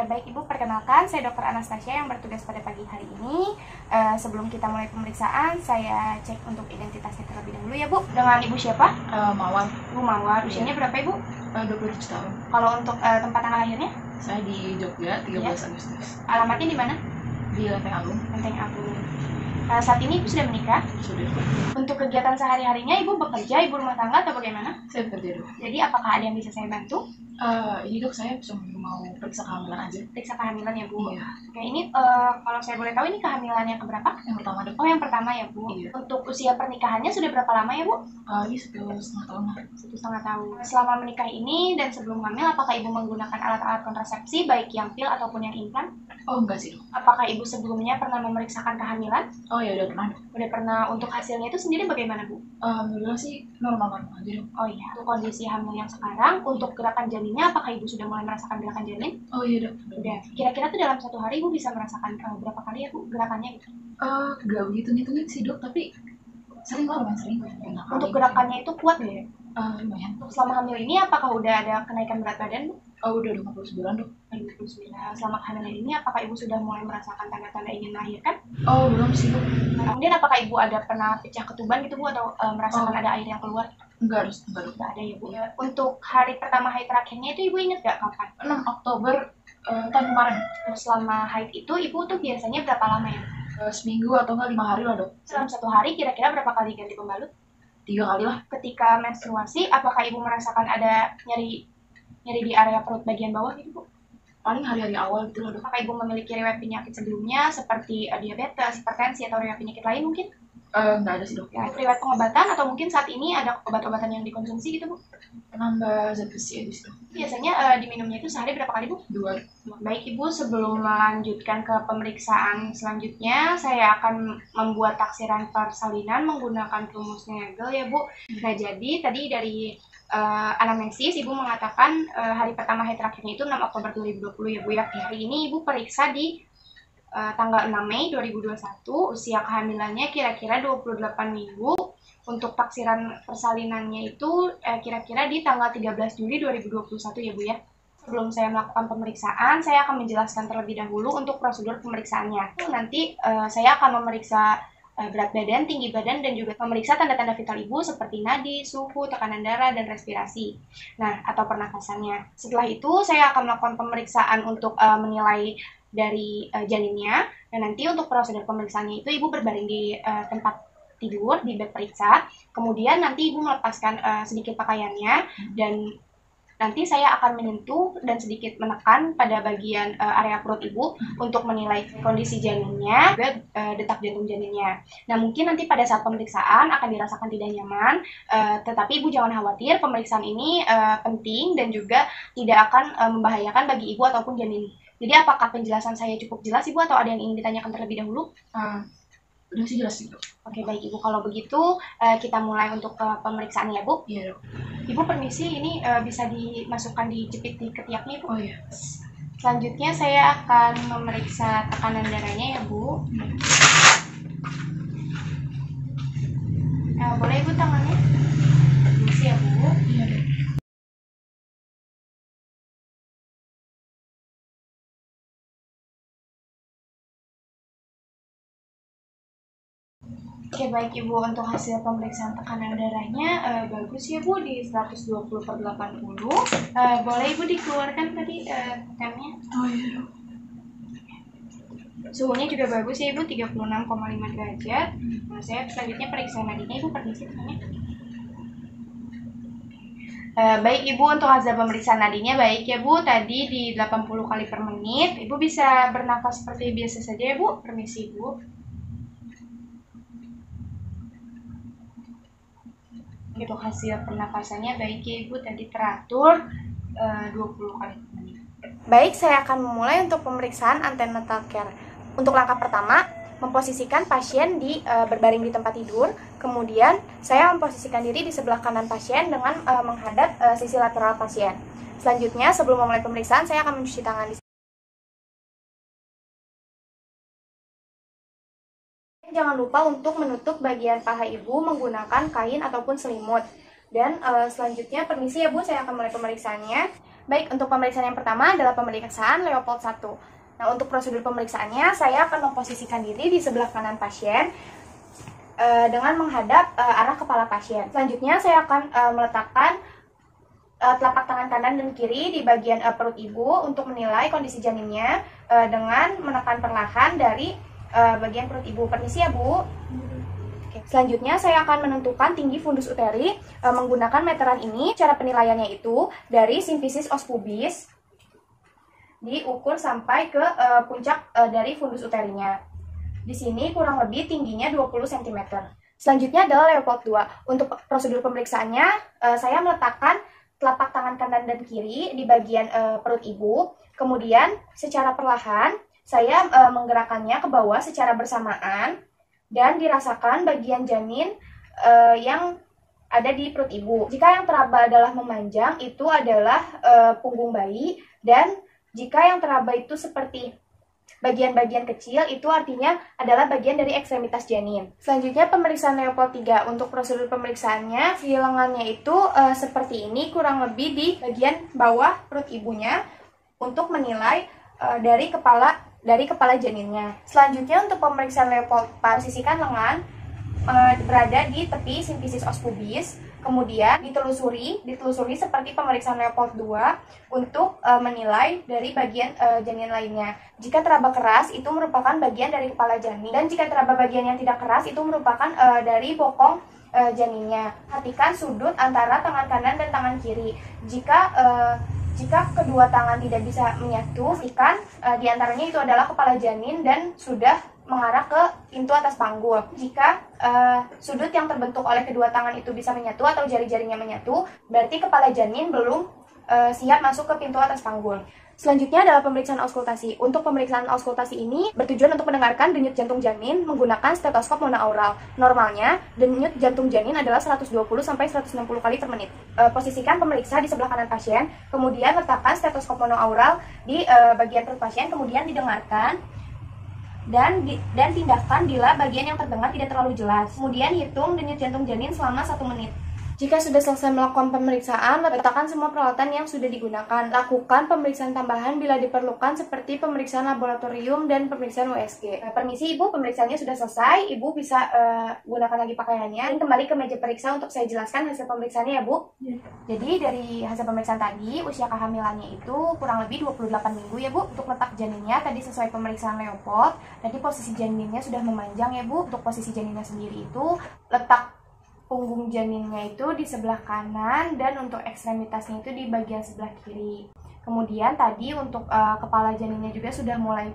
baik Ibu, perkenalkan saya Dr. Anastasia yang bertugas pada pagi hari ini. Sebelum kita mulai pemeriksaan, saya cek untuk identitasnya terlebih dahulu ya Bu. Dengan Ibu siapa? Mawar. Bu Mawar. Usianya berapa Ibu? 27 tahun. Kalau untuk tempat tanggal lahirnya? Saya di Jogja, 13 Agustus. Alamatnya di mana? Di Lenteng Agung. Lenteng Agung. Saat ini Ibu sudah menikah? Sudah. Untuk kegiatan sehari-harinya Ibu bekerja, Ibu rumah tangga atau bagaimana? Saya bekerja dok. Jadi apakah ada yang bisa saya bantu? Ini dok, saya cuma mau periksa kehamilan aja. Periksa kehamilan ya Bu? Iya. Oke, ini kalau saya boleh tahu ini kehamilan yang keberapa? Yang pertama dok. Oh, yang pertama ya Bu? Iya. Untuk usia pernikahannya sudah berapa lama ya Bu? Ini 1,5 tahun lah. 1,5 tahun. Selama menikah ini dan sebelum hamil, apakah Ibu menggunakan alat-alat kontrasepsi baik yang pil ataupun yang implan? Oh enggak sih dok. Apakah Ibu sebelumnya pernah memeriksakan kehamilan? Oh ya udah pernah dok. Udah pernah. Untuk hasilnya itu sendiri bagaimana Bu? Alhamdulillah sih normal-normal aja dok. Oh iya. Untuk kondisi hamil yang sekarang, untuk gerakan janinnya, apakah Ibu sudah mulai merasakan gerakan janin? Oh iya dok. Udah. Kira-kira tuh dalam satu hari Ibu bisa merasakan berapa kali ya Bu gerakannya gitu? Enggak begitu ngitungin sih dok, tapi sering kok, lumayan sering. Untuk gerakannya itu kuat nggak ya? Lumayan. Untuk selama hamil ini apakah udah ada kenaikan berat badan Bu? Udah 59 dok. 59. Selama kehamilan ini apakah Ibu sudah mulai merasakan tanda-tanda ingin melahirkan? Oh belum sih dok. Kemudian apakah Ibu ada pernah pecah ketuban gitu Bu atau merasakan ada air yang keluar? Enggak dok. Nggak ada ya Bu. Untuk hari pertama haid terakhirnya itu Ibu ingat nggak kapan? 6 Oktober tahun kemarin. Selama haid itu Ibu tuh biasanya berapa lama ya? Seminggu atau enggak 5 hari lah dok. Dalam satu hari kira-kira berapa kali ganti pembalut? 3 kali lah. Ketika menstruasi apakah Ibu merasakan ada nyeri di area perut bagian bawah gitu Bu? Paling hari-hari awal gitu loh dok. Apakah Ibu memiliki riwayat penyakit sebelumnya seperti diabetes, hipertensi atau riwayat penyakit lain mungkin? Nggak ada sih dok. Ya, riwayat pengobatan atau mungkin saat ini ada obat-obatan yang dikonsumsi gitu Bu? Penambah zat besi aja sih dok. Biasanya diminumnya itu sehari berapa kali Bu? 2. Baik Ibu, sebelum melanjutkan ke pemeriksaan selanjutnya, saya akan membuat taksiran persalinan menggunakan rumus Nagel ya Bu. Nah jadi tadi dari anamnesis Ibu mengatakan hari pertama haid terakhirnya itu 6 Oktober 2020 ya Bu ya. Hari ini Ibu periksa di tanggal 6 Mei 2021, usia kehamilannya kira-kira 28 minggu. Untuk taksiran persalinannya itu kira-kira di tanggal 13 Juli 2021 ya Bu ya. Sebelum saya melakukan pemeriksaan, saya akan menjelaskan terlebih dahulu untuk prosedur pemeriksaannya. Nanti saya akan memeriksa berat badan, tinggi badan, dan juga memeriksa tanda-tanda vital Ibu seperti nadi, suhu, tekanan darah, dan respirasi. Nah, atau pernafasannya. Setelah itu, saya akan melakukan pemeriksaan untuk menilai dari janinnya. Dan nanti untuk prosedur pemeriksaannya itu Ibu berbaring di tempat tidur, di bed periksa. Kemudian nanti Ibu melepaskan sedikit pakaiannya dan nanti saya akan menyentuh dan sedikit menekan pada bagian area perut Ibu untuk menilai kondisi janinnya, juga detak jantung janinnya. Nah mungkin nanti pada saat pemeriksaan akan dirasakan tidak nyaman, tetapi Ibu jangan khawatir, pemeriksaan ini penting dan juga tidak akan membahayakan bagi Ibu ataupun janin. Jadi apakah penjelasan saya cukup jelas Ibu atau ada yang ingin ditanyakan terlebih dahulu? Udah sih jelas sih dok. Oke baik Ibu, kalau begitu kita mulai untuk pemeriksaan ya Bu. Iya dok. Ibu permisi, ini bisa dimasukkan dijepit di ketiaknya Ibu. Oh iya. Selanjutnya saya akan memeriksa tekanan darahnya ya Bu. Boleh Ibu tangannya? Permisi ya Bu. Iya dok. Oke baik Ibu, untuk hasil pemeriksaan tekanan darahnya bagus ya Bu, di 120/80. Boleh Ibu dikeluarkan tadi temnya? Oh iya dok. Suhunya juga bagus ya Ibu, 36,5 derajat. Nah, saya selanjutnya periksa nadinya Ibu, permisi tangannya. Baik Ibu, untuk hasil pemeriksaan nadinya baik ya Bu, tadi di 80 kali per menit. Ibu bisa bernafas seperti biasa saja ya Bu, permisi Ibu. Untuk hasil pernapasannya baik ya Ibu, tadi teratur 20 kali per menit. Baik, saya akan memulai untuk pemeriksaan antenatal care. Untuk langkah pertama, memposisikan pasien berbaring di tempat tidur. Kemudian saya memposisikan diri di sebelah kanan pasien dengan menghadap sisi lateral pasien. Selanjutnya, sebelum memulai pemeriksaan, saya akan mencuci tangan di sini. Jangan lupa untuk menutup bagian paha Ibu menggunakan kain ataupun selimut. Dan selanjutnya, permisi ya Bu, saya akan mulai pemeriksaannya. Baik, untuk pemeriksaan yang pertama adalah pemeriksaan Leopold 1. Nah, untuk prosedur pemeriksaannya, saya akan memposisikan diri di sebelah kanan pasien dengan menghadap arah kepala pasien. Selanjutnya, saya akan meletakkan telapak tangan kanan dan kiri di bagian perut ibu untuk menilai kondisi janinnya dengan menekan perlahan dari bagian perut ibu. Permisi ya, Bu. Selanjutnya saya akan menentukan tinggi fundus uteri menggunakan meteran ini. Cara penilaiannya itu dari simfisis os pubis diukur sampai ke puncak dari fundus uterinya. Di sini kurang lebih tingginya 20 cm. Selanjutnya adalah Leopold 2. Untuk prosedur pemeriksaannya, saya meletakkan telapak tangan kanan dan kiri di bagian perut ibu. Kemudian secara perlahan saya menggerakkannya ke bawah secara bersamaan dan dirasakan bagian janin yang ada di perut ibu. Jika yang teraba adalah memanjang, itu adalah punggung bayi, dan jika yang teraba itu seperti bagian-bagian kecil, itu artinya adalah bagian dari ekstremitas janin. Selanjutnya pemeriksaan Leopold 3. Untuk prosedur pemeriksaannya, lengannya itu seperti ini, kurang lebih di bagian bawah perut ibunya untuk menilai dari kepala janinnya. Selanjutnya untuk pemeriksaan Leopold 4, posisikan lengan berada di tepi simfisis os pubis. Kemudian ditelusuri seperti pemeriksaan Leopold 2 untuk menilai dari bagian janin lainnya. Jika teraba keras, itu merupakan bagian dari kepala janin, dan jika teraba bagian yang tidak keras, itu merupakan dari bokong janinnya. Perhatikan sudut antara tangan kanan dan tangan kiri. Jika kedua tangan tidak bisa menyatu, pastikan diantaranya itu adalah kepala janin dan sudah mengarah ke pintu atas panggul. Jika sudut yang terbentuk oleh kedua tangan itu bisa menyatu atau jari-jarinya menyatu, berarti kepala janin belum siap masuk ke pintu atas panggul. Selanjutnya adalah pemeriksaan auskultasi. Untuk pemeriksaan auskultasi ini bertujuan untuk mendengarkan denyut jantung janin menggunakan stetoskop monoaural. Normalnya, denyut jantung janin adalah 120-160 kali per menit. Posisikan pemeriksa di sebelah kanan pasien, kemudian letakkan stetoskop monoaural di bagian perut pasien, kemudian didengarkan dan tindakan bila bagian yang terdengar tidak terlalu jelas. Kemudian hitung denyut jantung janin selama 1 menit. Jika sudah selesai melakukan pemeriksaan, letakkan semua peralatan yang sudah digunakan. Lakukan pemeriksaan tambahan bila diperlukan seperti pemeriksaan laboratorium dan pemeriksaan USG. Permisi Ibu, pemeriksaannya sudah selesai. Ibu bisa gunakan lagi pakaiannya. Dan kembali ke meja periksa untuk saya jelaskan hasil pemeriksaannya ya Bu. Ya. Jadi dari hasil pemeriksaan tadi, usia kehamilannya itu kurang lebih 28 minggu ya Bu. Untuk letak janinnya tadi sesuai pemeriksaan Leopold. Tadi posisi janinnya sudah memanjang ya Bu. Untuk posisi janinnya sendiri itu letak punggung janinnya itu di sebelah kanan dan untuk ekstremitasnya itu di bagian sebelah kiri. Kemudian tadi untuk kepala janinnya juga sudah mulai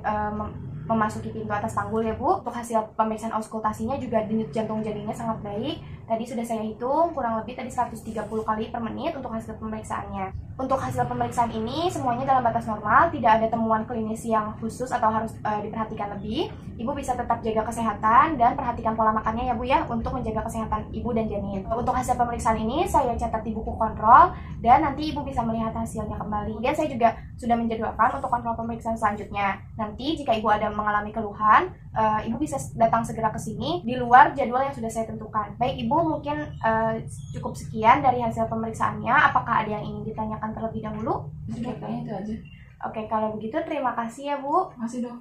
memasuki pintu atas panggul ya Bu. Untuk hasil pemeriksaan auskultasinya juga denyut jantung janinnya sangat baik. Tadi sudah saya hitung kurang lebih tadi 130 kali per menit untuk hasil pemeriksaannya. Untuk hasil pemeriksaan ini semuanya dalam batas normal, tidak ada temuan klinis yang khusus atau harus diperhatikan lebih. Ibu bisa tetap jaga kesehatan dan perhatikan pola makannya ya Bu ya, untuk menjaga kesehatan ibu dan janin. Untuk hasil pemeriksaan ini saya catat di buku kontrol dan nanti ibu bisa melihat hasilnya kembali. Dan saya juga sudah menjadwalkan untuk kontrol pemeriksaan selanjutnya. Nanti jika ibu ada mengalami keluhan, ibu bisa datang segera ke sini di luar jadwal yang sudah saya tentukan. Baik Ibu, mungkin cukup sekian dari hasil pemeriksaannya. Apakah ada yang ingin ditanyakan terlebih dahulu? Sudah, tanya itu aja. Oke, kalau begitu terima kasih ya Bu. Makasih dong.